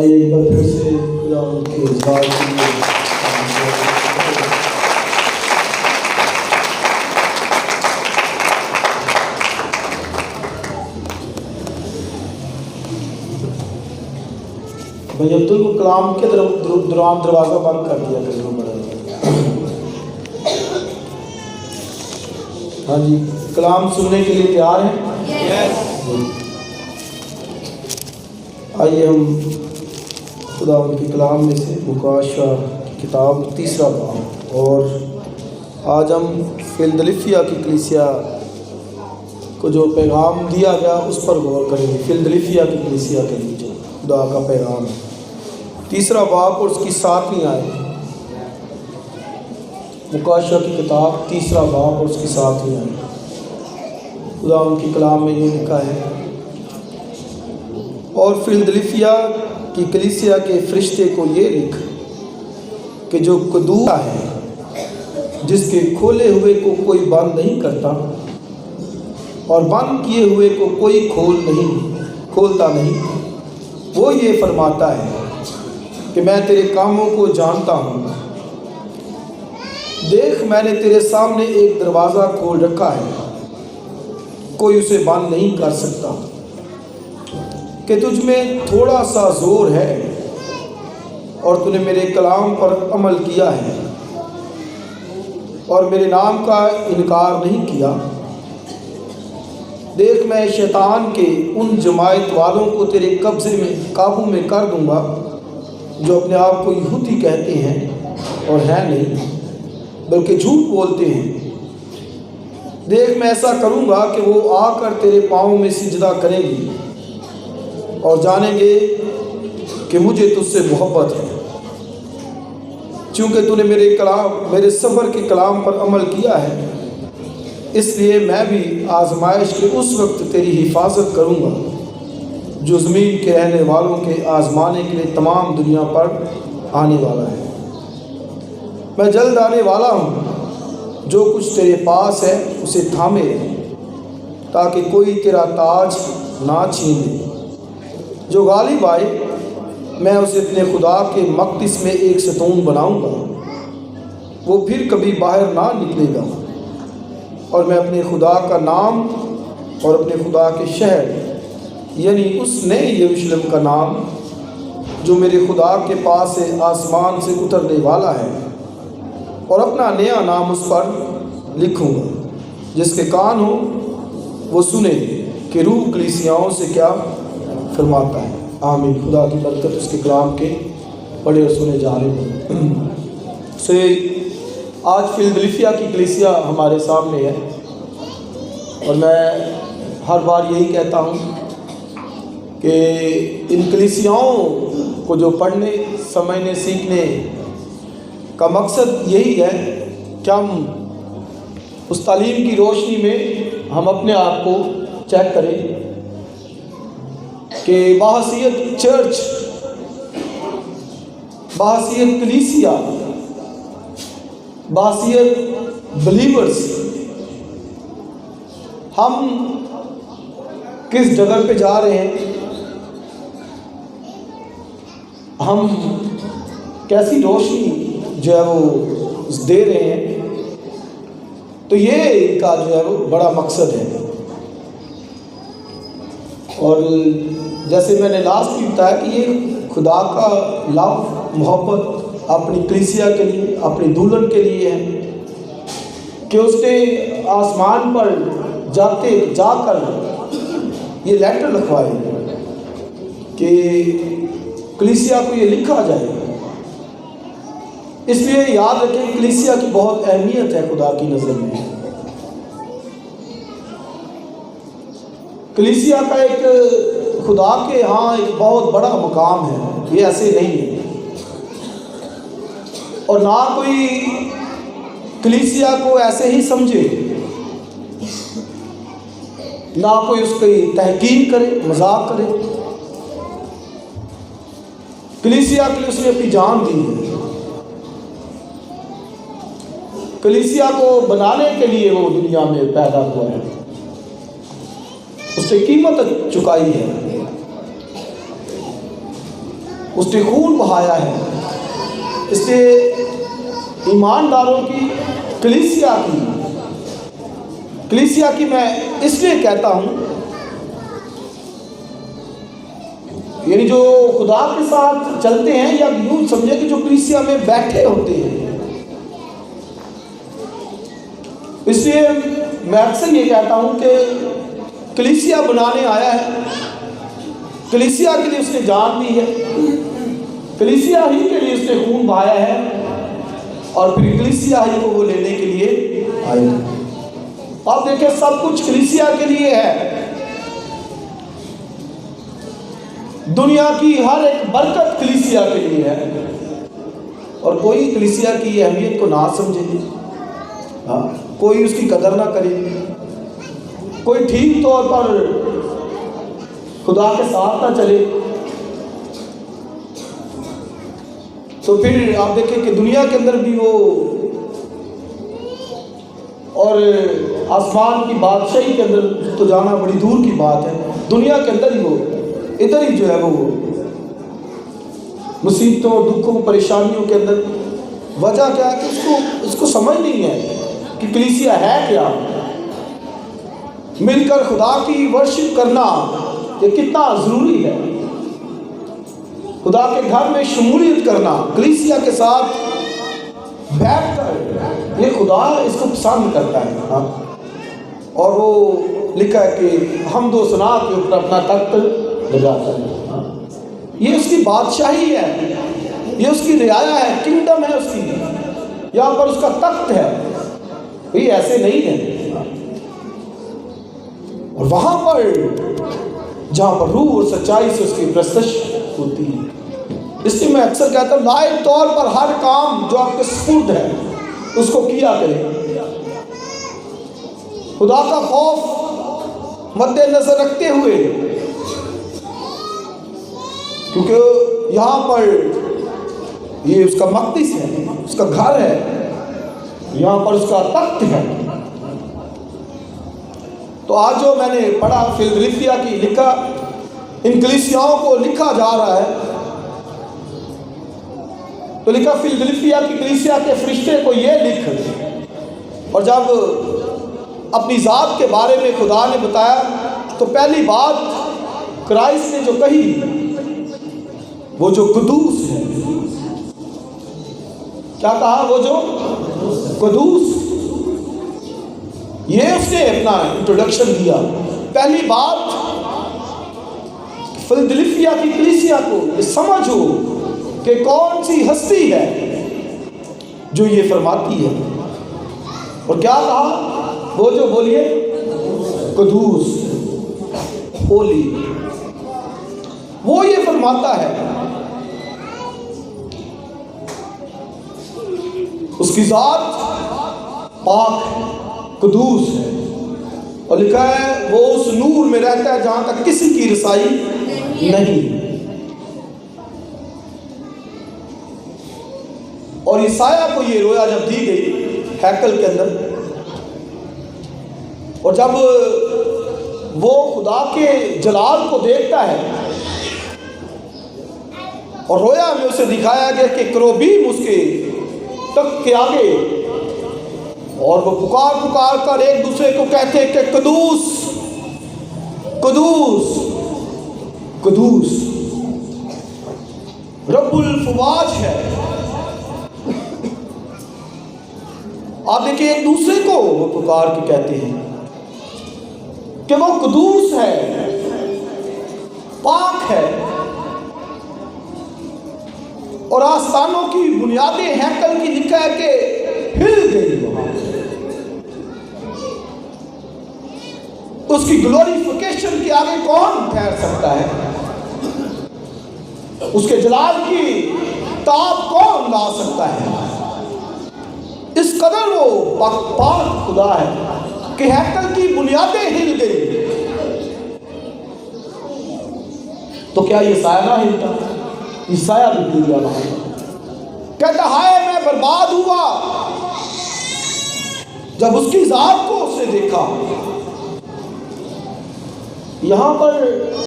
آئیے ایک بار پھر سے خدا ان کے اظہار کے لیے بھائی عبدالکلام کے دوران دروازہ بند کر دیا کرو بڑا۔ ہاں جی، کلام سننے کے لیے تیار ہیں؟ آئیے ہم خدا ان کے کلام میں سے مکاشفہ کی کتاب تیسرا باب، اور آج ہم فلدلفیا کی کلیسیا کو جو پیغام دیا گیا اس پر غور کریں گے۔ فلدلفیا کی کلیسیا کے لیے جو خدا کا پیغام ہے، تیسرا باب اور اس کی 7ویں آیت۔ مکاشفہ کی کتاب تیسرا باب اور اس کی 7ویں آیت، خدا ان کے کلام میں یہ لکھا ہے: اور فلدلفیا کی کلیسیا کے فرشتے کو یہ لکھ کہ جو قدوس ہے، جس کے کھولے ہوئے کو کوئی بند نہیں کرتا اور بند کیے ہوئے کو کوئی کھولتا نہیں، وہ یہ فرماتا ہے کہ میں تیرے کاموں کو جانتا ہوں۔ دیکھ، میں نے تیرے سامنے ایک دروازہ کھول رکھا ہے، کوئی اسے بند نہیں کر سکتا، کہ تجھ میں تھوڑا سا زور ہے اور تو نے میرے کلام پر عمل کیا ہے اور میرے نام کا انکار نہیں کیا۔ دیکھ، میں شیطان کے ان جماعت والوں کو تیرے قابو میں کر دوں گا جو اپنے آپ کو یہودی کہتے ہیں اور ہیں نہیں، بلکہ جھوٹ بولتے ہیں۔ دیکھ، میں ایسا کروں گا کہ وہ آ کر تیرے پاؤں میں سجدہ کریں گی اور جانیں گے کہ مجھے تجھ سے محبت ہے، چونکہ تو نے میرے صبر کے کلام پر عمل کیا ہے۔ اس لیے میں بھی آزمائش کے اس وقت تیری حفاظت کروں گا جو زمین کے رہنے والوں کے آزمانے کے لیے تمام دنیا پر آنے والا ہے۔ میں جلد آنے والا ہوں، جو کچھ تیرے پاس ہے اسے تھامے رہے، تاکہ کوئی تیرا تاج نہ چھین لے۔ جو غالب آئے، میں اسے اپنے خدا کے مقدس میں ایک ستون بناؤں گا، وہ پھر کبھی باہر نہ نکلے گا، اور میں اپنے خدا کا نام اور اپنے خدا کے شہر یعنی اس نئے یروشلم کا نام جو میرے خدا کے پاس سے آسمان سے اترنے والا ہے، اور اپنا نیا نام اس پر لکھوں گا۔ جس کے کان ہو وہ سنے کہ روح کلیسیاؤں سے کیا فرماتا ہے۔ آمین۔ خدا کی برکت اس کے کلام کے پڑھے اور سنے جا رہے ہیں۔ آج فلدلفیا کی کلیسیا ہمارے سامنے ہے، اور میں ہر بار یہی کہتا ہوں کہ ان کلیسیاؤں کو جو پڑھنے، سمجھنے، سیکھنے کا مقصد یہی ہے کہ ہم اس تعلیم کی روشنی میں ہم اپنے آپ کو چیک کریں کہ بحیثیت چرچ، بحیثیت کلیسیا، بحیثیت بلیورز، ہم کس جگہ پہ جا رہے ہیں، ہم کیسی روشنی جو ہے وہ دے رہے ہیں۔ تو یہ ان کا جو ہے وہ بڑا مقصد ہے۔ اور جیسے میں نے لاسٹ بھی بتایا کہ یہ خدا کا لو، محبت اپنی کلیسیا کے لیے، اپنی دلہن کے لیے ہے کہ اس نے آسمان پر جا کر یہ لیٹر لکھوائے کہ کلیسیا کو یہ لکھا جائے۔ اس لیے یاد رکھیں کلیسیا کی بہت اہمیت ہے خدا کی نظر میں۔ کلیسیا کا ایک خدا کے ہاں ایک بہت بڑا مقام ہے، یہ ایسے نہیں ہے۔ اور نہ کوئی کلیسیا کو ایسے ہی سمجھے، نہ کوئی اس کی تحقیر کرے، مذاق کرے۔ کلیسیا کے لیے اس نے اپنی جان دی ہے۔ کلیسیا کو بنانے کے لیے وہ دنیا میں پیدا ہوا ہے، اس نے قیمت چکائی ہے۔ اس نے خون بہایا ہے. اس لیے ایمانداروں کی کلیسیا کی میں اس لیے کہتا ہوں، یعنی جو خدا کے ساتھ چلتے ہیں، یا یوں سمجھے کہ جو کلیسیا میں بیٹھے ہوتے ہیں. اس لیے میں اکثر یہ کہتا ہوں کہ کلیسیا بنانے آیا ہے، کلیسیا کے لیے اس نے جان دی ہے، کلیسیا ہی کے لیے اس نے خون بہایا ہے، اور پھر کلیسیا ہی کو وہ لینے کے لیے آئے. آپ دیکھیں سب کچھ کلیسیا کے لیے ہے. دنیا کی ہر ایک برکت کلیسیا کے لیے ہے، اور کوئی کلیسیا کی اہمیت کو نہ سمجھے، کوئی اس کی قدر نہ کرے، کوئی ٹھیک طور پر خدا کے ساتھ نہ چلے، تو پھر آپ دیکھیں کہ دنیا کے اندر بھی وہ، اور آسمان کی بادشاہی کے اندر تو جانا بڑی دور کی بات ہے، دنیا کے اندر ہی وہ ادھر ہی جو ہے وہ مصیبتوں، دکھوں، پریشانیوں کے اندر. وجہ کیا ہے کہ اس کو سمجھ نہیں ہے کہ کلیسیا ہے کیا. مل کر خدا کی ورشپ کرنا یہ کتنا ضروری ہے. خدا کے گھر میں شمولیت کرنا، کلیسیا کے ساتھ بیٹھ کر، یہ خدا اس کو پسند کرتا ہے. اور وہ لکھا ہے کہ حمد و ثنا کے اوپر اپنا تخت لگاتا ہے. یہ اس کی بادشاہی ہے، یہ اس کی رعایا ہے، کنگڈم ہے اس کی، یہاں پر اس کا تخت ہے. یہ ایسے نہیں ہے. اور وہاں پر جہاں پر روح اور سچائی سے اس کی پرستش ہوتی ہے. اس لیے میں اکثر کہتا ہوں لائق طور پر ہر کام جو آپ کے سپرد ہے اس کو کیا کریں، خدا کا خوف مد نظر رکھتے ہوئے، کیونکہ یہاں پر یہ اس کا مقدس ہے، اس کا گھر ہے، یہاں پر اس کا تخت ہے. تو آج جو میں نے پڑھا فلدلفیا کی لکھا، ان کلیسیاؤں کو لکھا جا رہا ہے، تو لکھا فلدلفیا کی کلیسیا کے فرشتے کو یہ لکھ. اور جب اپنی ذات کے بارے میں خدا نے بتایا تو پہلی بات کرائسٹ نے جو کہی وہ جو قدوس ہے. کیا کہا؟ وہ جو قدوس. یہ اس نے اپنا انٹروڈکشن دیا. پہلی بات فلدلفیا کی کلیسیا کو یہ سمجھو کہ کون سی ہستی ہے جو یہ فرماتی ہے. اور کیا کہا؟ وہ جو بولیے قدوس، ہولی، وہ یہ فرماتا ہے. اس کی ذات پاک ہے، قدوس ہے، اور لکھا ہے وہ اس نور میں رہتا ہے جہاں تک کسی کی رسائی نہیں. اور عیسائیہ کو یہ رویا جب دی گئی ہیکل کے اندر، اور جب وہ خدا کے جلال کو دیکھتا ہے، اور رویا میں اسے دکھایا گیا کہ کروبیم اس کے تخت کے آگے، اور وہ پکار پکار کر ایک دوسرے کو کہتے کہ قدوس قدوس قدوس رب الفواج ہے. آپ دیکھیں ایک دوسرے کو وہ پکار کے کہتے ہیں کہ وہ قدوس ہے، پاک ہے. اور آستانوں کی بنیادیں ہیکل کی لکھا ہے کہ ہل گئی. وہاں اس کی گلوریفیکیشن کے آگے کون ٹھہر سکتا ہے؟ اس کے جلال کی تاب کون لا سکتا ہے؟ اس قدر وہ پاک خدا ہے کہ ہیکل کی بنیادیں ہل گئی. تو کیا یہ سایہ نہ ہلتا؟ یہ سایہ بھی ہل گیا وہاں. کہتا ہائے میں برباد ہوا جب اس کی ذات کو اس نے دیکھا. یہاں پر